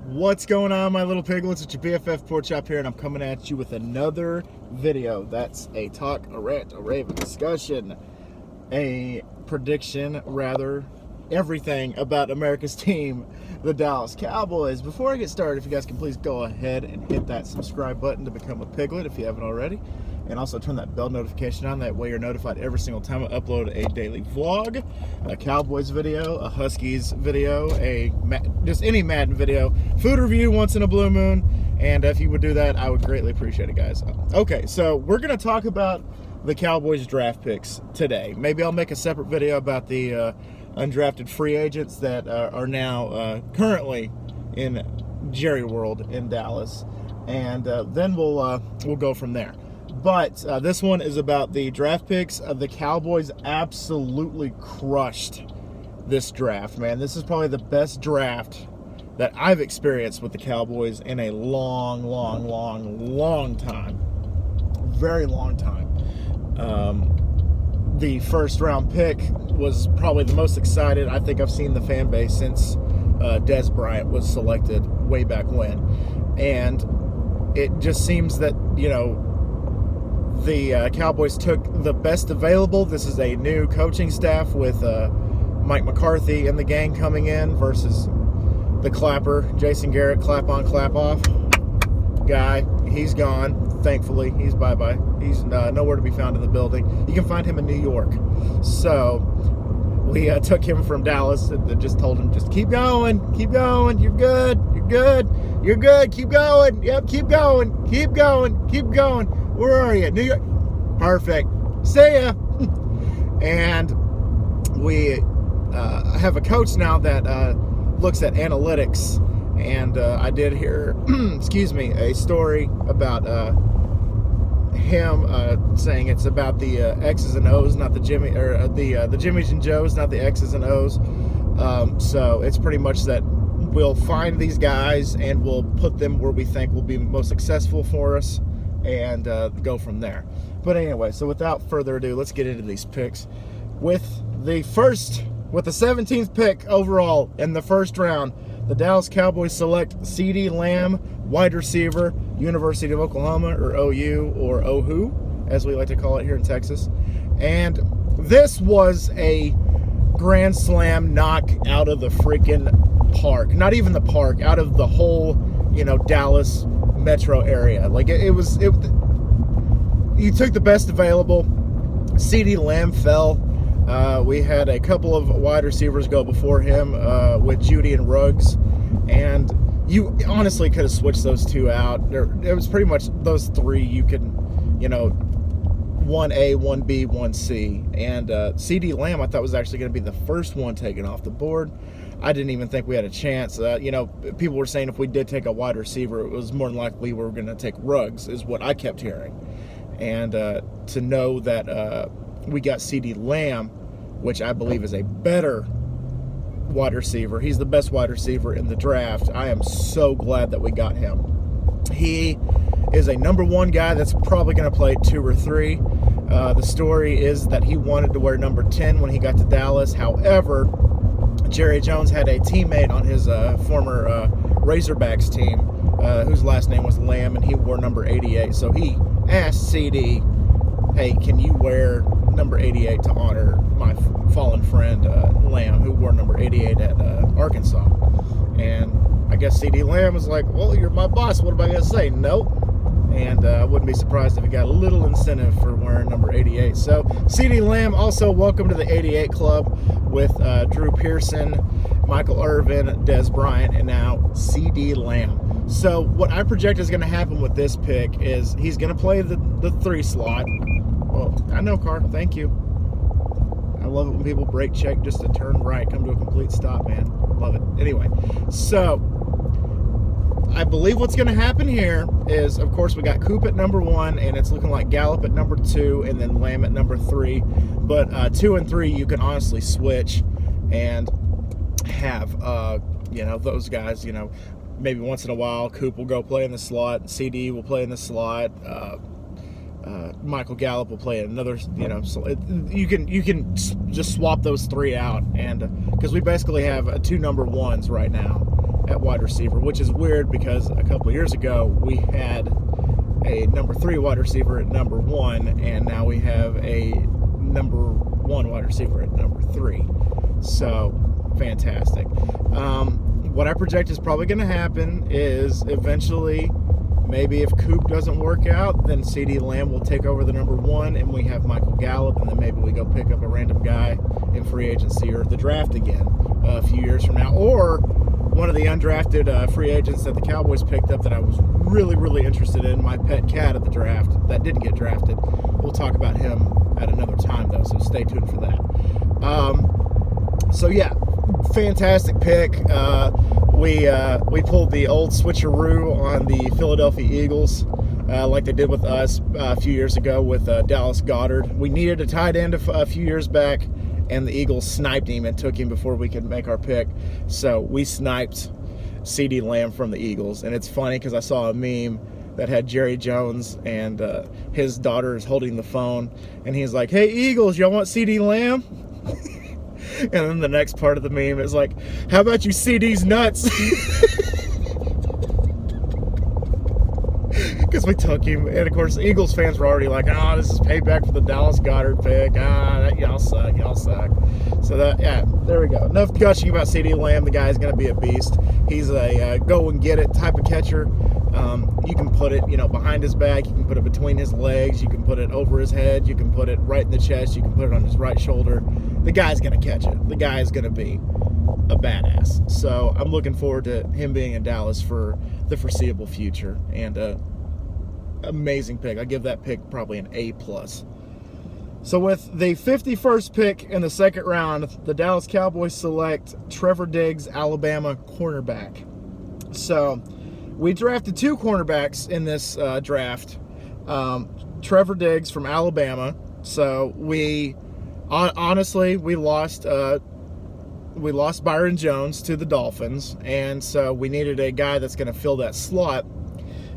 What's going on, my little piglets? It's your BFF Pork Chop here, and I'm coming at you with another video. That's a talk, a rant, a rave, a discussion, a prediction, rather, everything about America's team, the Dallas Cowboys. Before I get started, if you guys can please go ahead and hit that subscribe button to become a piglet if you haven't already. And also turn that bell notification on. That way you're notified every single time I upload a daily vlog, a Cowboys video, a Huskies video, just any Madden video, food review once in a blue moon. And if you would do that, I would greatly appreciate it, guys. Okay, so we're going to talk about the Cowboys draft picks today. Maybe I'll make a separate video about the undrafted free agents that are now currently in Jerry World in Dallas. And then we'll go from there. But this one is about the draft picks. The Cowboys absolutely crushed this draft, man. This is probably the best draft that I've experienced with the Cowboys in a long time. Very long time. The first round pick was probably the most excited I think I've seen the fan base since Dez Bryant was selected way back when. And it just seems that, you know, the Cowboys took the best available. This is a new coaching staff with Mike McCarthy and the gang coming in versus the clapper, Jason Garrett, clap on, clap off guy. He's gone, thankfully. He's bye-bye. He's nowhere to be found in the building. You can find him in New York. So we took him from Dallas and just told him, just keep going, you're good, you're good, keep going, yep, keep going. Where are you? New York. Perfect. See ya. And we have a coach now that looks at analytics. And I did hear, a story about him saying it's about the X's and O's, not the the Jimmys and Joes, not the X's and O's. So it's pretty much that we'll find these guys and we'll put them where we think will be most successful for us. And go from there. But anyway, so without further ado, let's get into these picks. With the 17th pick overall in the first round, the Dallas Cowboys select CeeDee Lamb, wide receiver, University of Oklahoma, or OU, or OHU, as we like to call it here in Texas. And this was a grand slam knock out of the freaking park. Not even the park, out of the whole, Dallas metro area. Like you took the best available. CeeDee Lamb fell. We had a couple of wide receivers go before him with Judy and Ruggs, and you honestly could have switched those two out. It was pretty much those three you could, 1A, 1B, 1C. And CeeDee Lamb I thought was actually going to be the first one taken off the board. I didn't even think we had a chance. People were saying if we did take a wide receiver, it was more than likely we were going to take Ruggs, is what I kept hearing. And to know that we got CeeDee Lamb, which I believe is a better wide receiver. He's the best wide receiver in the draft. I am so glad that we got him. He is a number one guy that's probably going to play 2 or 3. The story is that he wanted to wear number 10 when he got to Dallas. However, Jerry Jones had a teammate on his former Razorbacks team whose last name was Lamb, and he wore number 88. So he asked CD, hey, can you wear number 88 to honor my fallen friend Lamb, who wore number 88 at Arkansas? And I guess CD Lamb was like, well, you're my boss. What am I going to say? Nope. And I wouldn't be surprised if he got a little incentive for wearing number 88. So CeeDee Lamb, also welcome to the 88 club with Drew Pearson, Michael Irvin, Dez Bryant, and now CeeDee Lamb. So what I project is going to happen with this pick is he's going to play the 3 slot. Well, I know, Carr. Thank you. I love it when people brake check just to turn right, come to a complete stop, man. Love it. Anyway, so I believe what's going to happen here is, of course, we got Coop at number 1, and it's looking like Gallup at number 2, and then Lamb at number 3. But 2 and 3, you can honestly switch and have, those guys, maybe once in a while, Coop will go play in the slot, CD will play in the slot, Michael Gallup will play another, so you can just swap those 3 out, and because we basically have 2 number 1s right now. at wide receiver, which is weird because a couple of years ago we had a number 3 wide receiver at number 1, and now we have a number 1 wide receiver at number 3. So fantastic. What I project is probably going to happen is eventually, maybe if Coop doesn't work out, then CeeDee Lamb will take over the number 1, and we have Michael Gallup, and then maybe we go pick up a random guy in free agency or the draft again a few years from now, or one of the undrafted free agents that the Cowboys picked up that I was really, really interested in, my pet cat at the draft that didn't get drafted. We'll talk about him at another time, though, so stay tuned for that. So yeah, fantastic pick. We pulled the old switcheroo on the Philadelphia Eagles, like they did with us a few years ago with Dallas Goedert. We needed a tight end a few years back, and the Eagles sniped him and took him before we could make our pick. So we sniped CeeDee Lamb from the Eagles. And it's funny because I saw a meme that had Jerry Jones and his daughter is holding the phone, and he's like, "Hey, Eagles, y'all want CeeDee Lamb?" And then the next part of the meme is like, "How about you CD's nuts?" Because we took him. And, of course, Eagles fans were already like, "Oh, this is payback for the Dallas Goedert pick. Y'all suck. So, there we go. Enough gushing about CeeDee Lamb. The guy's going to be a beast. He's a go-and-get-it type of catcher. You can put it, behind his back. You can put it between his legs. You can put it over his head. You can put it right in the chest. You can put it on his right shoulder. The guy's going to catch it. The guy is going to be a badass. So I'm looking forward to him being in Dallas for the foreseeable future. And amazing pick. I give that pick probably an A+. So with the 51st pick in the second round, the Dallas Cowboys select Trevor Diggs, Alabama cornerback. So we drafted 2 cornerbacks in this draft. Trevor Diggs from Alabama. So we honestly lost Byron Jones to the Dolphins, and so we needed a guy that's going to fill that slot.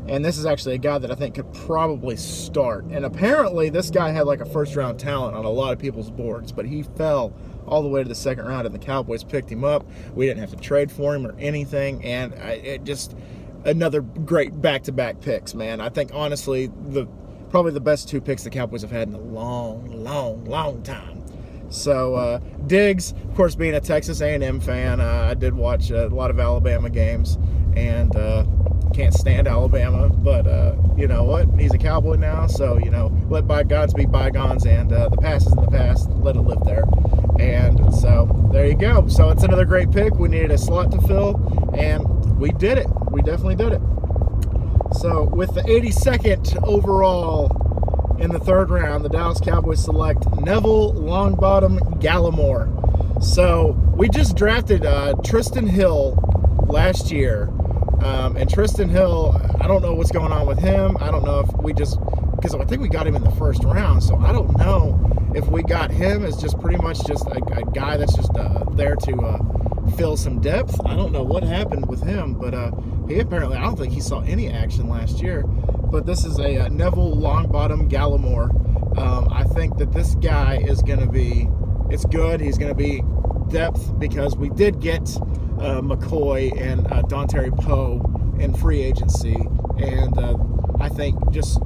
And this is actually a guy that I think could probably start. And apparently this guy had like a first-round talent on a lot of people's boards, but he fell all the way to the second round, and the Cowboys picked him up. We didn't have to trade for him or anything, and it just another great back-to-back picks, man. I think, honestly, probably the best 2 picks the Cowboys have had in a long time. So Diggs, of course, being a Texas A&M fan, I did watch a lot of Alabama games, and can't stand Alabama, but you know what? He's a Cowboy now, so let bygones be bygones, and the past is in the past. Let it live there. And so there you go. So it's another great pick. We needed a slot to fill, and we did it. We definitely did it. So with the 82nd overall in the third round, the Dallas Cowboys select Neville Longbottom Gallimore. So we just drafted Tristan Hill last year. And Tristan Hill, I don't know what's going on with him. I don't know if because I think we got him in the first round. So I don't know if we got him as just pretty much just a guy that's just there to fill some depth. I don't know what happened with him, but he apparently, I don't think he saw any action last year. But this is a Neville Longbottom Gallimore. I think that this guy is going to be, it's good. He's going to be depth because we did get McCoy and Dontari Poe in free agency, and I think just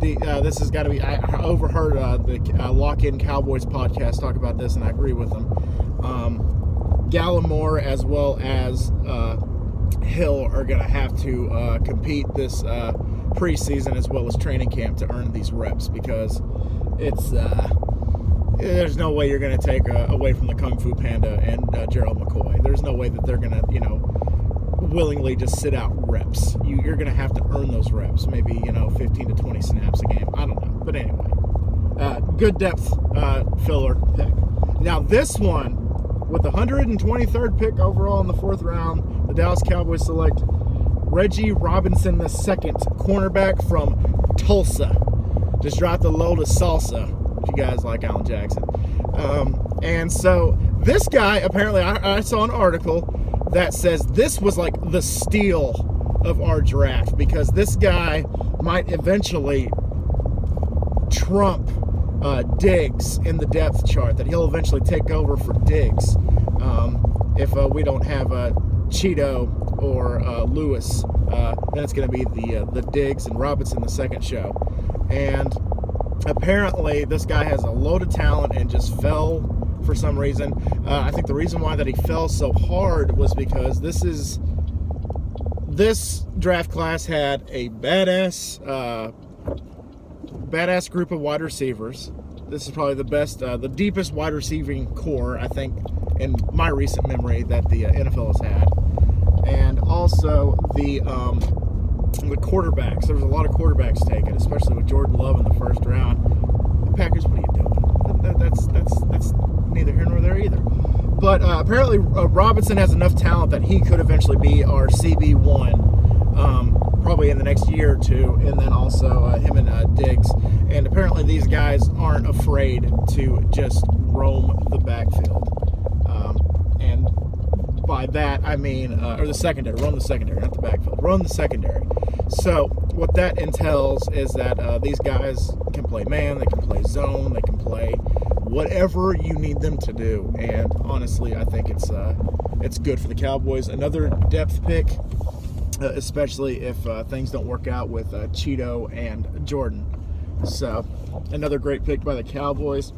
this has got to be. I overheard the Lock In Cowboys podcast talk about this, and I agree with them. Gallimore as well as Hill are going to have to compete this preseason as well as training camp to earn these reps, because it's there's no way you're going to take away from the Kung Fu Panda and Gerald McCoy. There's no way that they're going to, willingly just sit out reps. You're going to have to earn those reps, maybe, 15 to 20 snaps a game. I don't know. But anyway, good depth filler pick. Now this one, with the 123rd pick overall in the fourth round, the Dallas Cowboys select Reggie Robinson II, cornerback from Tulsa. Just dropped the load of salsa, if you guys like Alan Jackson. And so this guy, apparently, I saw an article that says this was like the steal of our draft, because this guy might eventually trump Diggs in the depth chart, that he'll eventually take over for Diggs if we don't have Cheeto or Lewis. Then it's going to be the Diggs and Robinson the second show. And apparently this guy has a load of talent and just fell for some reason. I think the reason why that he fell so hard was because this draft class had a badass group of wide receivers. This is probably the best, the deepest wide receiving core, I think, in my recent memory that the NFL has had. And also the quarterbacks. There was a lot of quarterbacks taken, especially with Jordan Love in the first round. Packers, what are you doing? That's neither here nor there either. But apparently Robinson has enough talent that he could eventually be our CB1, probably in the next year or two, and then also him and Diggs. And apparently these guys aren't afraid to just roam the backfield. And by that I mean, or the secondary, roam the secondary, not the backfield, roam the secondary. So what that entails is that these guys can play man, they can play zone, they can play whatever you need them to do. And honestly, I think it's good for the Cowboys. Another depth pick, especially if things don't work out with Cheeto and Jordan. So another great pick by the Cowboys.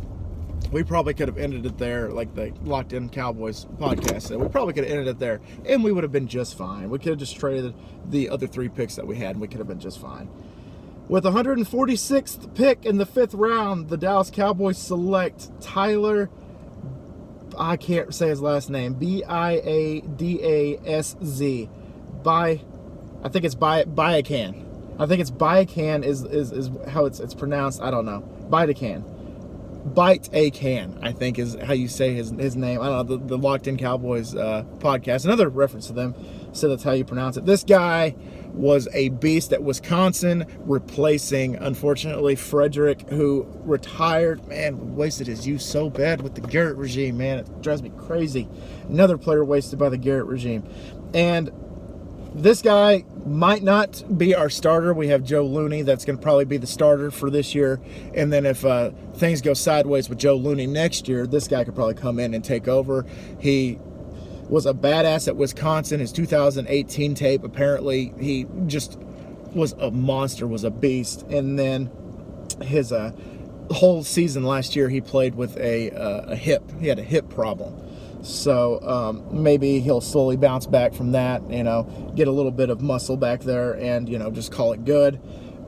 We probably could have ended it there, like the Locked In Cowboys podcast said. We probably could have ended it there, and we would have been just fine. We could have just traded the other 3 picks that we had, and we could have been just fine. With the 146th pick in the 5th round, the Dallas Cowboys select Tyler, I can't say his last name, Biadaszz. I think it's Biacan. I think it's Biacan is how it's pronounced. I don't know. Biacan, I think is how you say his name. I don't know, the Locked In Cowboys podcast, another reference to them, so that's how you pronounce it. This guy was a beast at Wisconsin, replacing, unfortunately, Frederick, who retired. Man, wasted his youth so bad with the Garrett regime, man. It drives me crazy. Another player wasted by the Garrett regime. And this guy might not be our starter. We have Joe Looney that's going to probably be the starter for this year. And then if things go sideways with Joe Looney next year, this guy could probably come in and take over. He was a badass at Wisconsin. His 2018 tape, apparently he just was a monster, was a beast. And then his whole season last year, he played with a hip. He had a hip problem. So maybe he'll slowly bounce back from that, get a little bit of muscle back there and, just call it good.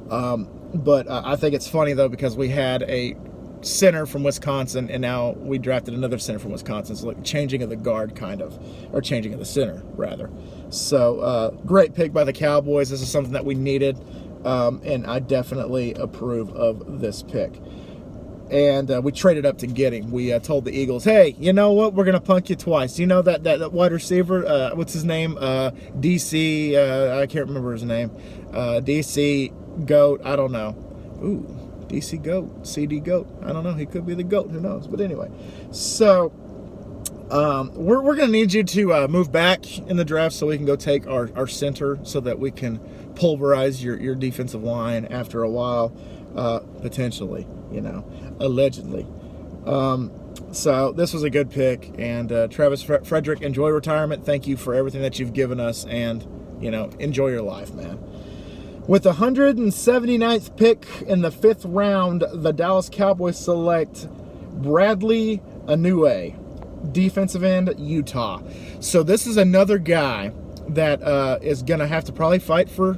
But I think it's funny, though, because we had a center from Wisconsin, and now we drafted another center from Wisconsin. So like changing of the guard, kind of, or changing of the center, rather. So great pick by the Cowboys. This is something that we needed, and I definitely approve of this pick. And we traded up to get him. We told the Eagles, hey, you know what? We're going to punk you twice. You know that wide receiver, what's his name? DC, I can't remember his name. DC Goat, I don't know. Ooh, DC Goat, CD Goat. I don't know. He could be the GOAT. Who knows? But anyway, so we're going to need you to move back in the draft so we can go take our center so that we can pulverize your defensive line after a while, potentially, allegedly. So this was a good pick. And Travis Frederick, enjoy retirement. Thank you for everything that you've given us. And, enjoy your life, man. With the 179th pick in the 5th round, the Dallas Cowboys select Bradley Anue, defensive end, Utah. So this is another guy that is going to have to probably fight for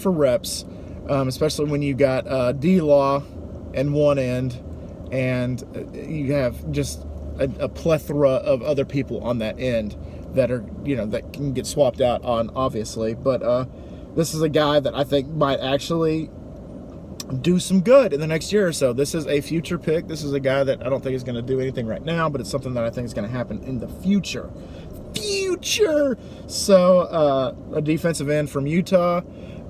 reps, especially when you got D-Law in one end, and you have just a plethora of other people on that end that are, that can get swapped out on, obviously. But this is a guy that I think might actually do some good in the next year or so. This is a future pick. This is a guy that I don't think is going to do anything right now, but it's something that I think is going to happen in the future. So a defensive end from Utah.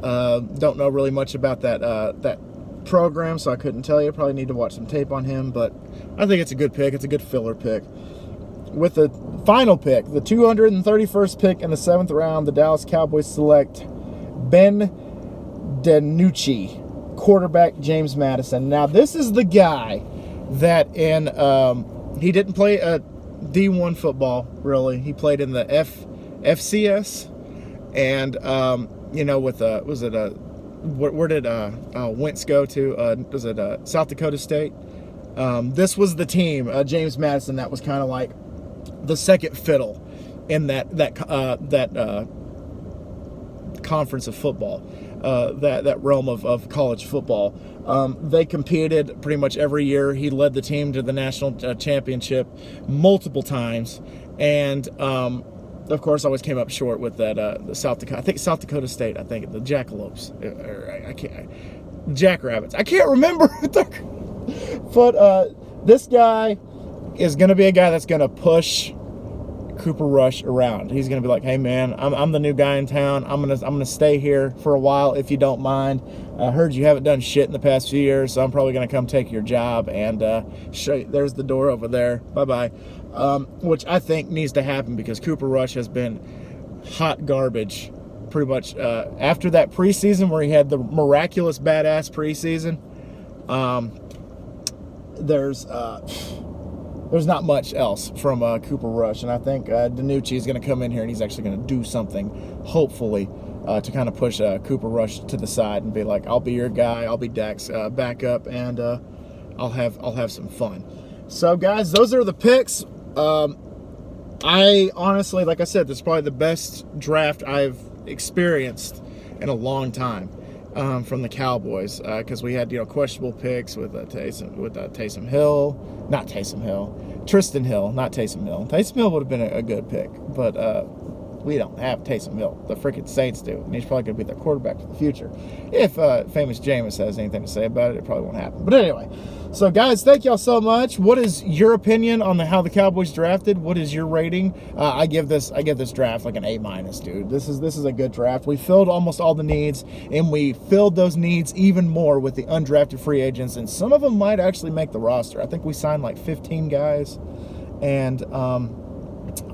Don't know really much about that program, so I couldn't tell you. Probably need to watch some tape on him, but I think it's a good pick. It's a good filler pick. With the final pick, the 231st pick in the 7th round, the Dallas Cowboys select Ben DiNucci, quarterback James Madison. Now, this is the guy that he didn't play D1 football, really. He played in the FCS, And you know, with was it where did Wentz go to? Was it South Dakota State? This was the team, James Madison, that was kind of like the second fiddle in that conference of football, that realm of college football. They competed pretty much every year. He led the team to the national championship multiple times, and of course, always came up short with that the South Dakota State. I think the Jackalopes, Jackrabbits. I can't remember. But this guy is going to be a guy that's going to push Cooper Rush around. He's going to be like, hey man, I'm the new guy in town. I'm gonna stay here for a while if you don't mind. I heard you haven't done shit in the past few years, so I'm probably going to come take your job and show you. There's the door over there. Bye-bye. Which I think needs to happen because Cooper Rush has been hot garbage pretty much after that preseason where he had the miraculous badass preseason. There's not much else from Cooper Rush, and I think DiNucci is going to come in here and he's actually going to do something, hopefully, to kind of push Cooper Rush to the side and be like, I'll be your guy, I'll be Dak's backup, and I'll have some fun. So, guys, those are the picks. I honestly, like I said, this is probably the best draft I've experienced in a long time. From the Cowboys, because we had questionable picks with Taysom Hill, not Taysom Hill, Tristan Hill, not Taysom Hill. Taysom Hill would have been a good pick, but we don't have Taysom Hill. The freaking Saints do, and he's probably going to be their quarterback for the future. If famous Jameis has anything to say about it, it probably won't happen. But anyway, so guys, thank y'all so much. What is your opinion on how the Cowboys drafted? What is your rating? I give this draft like an A-, dude. This is a good draft. We filled almost all the needs, and we filled those needs even more with the undrafted free agents, and some of them might actually make the roster. I think we signed like 15 guys, and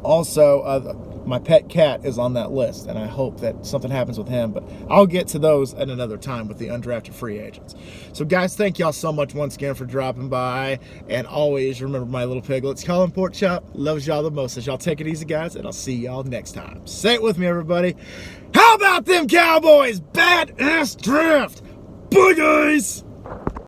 also my pet cat is on that list, and I hope that something happens with him, but I'll get to those at another time with the undrafted free agents. So, guys, thank y'all so much once again for dropping by, and always remember my little piglets. Colin Porkchop loves y'all the most, so y'all take it easy, guys, and I'll see y'all next time. Say it with me, everybody. How about them Cowboys? Badass draft! Bye, guys!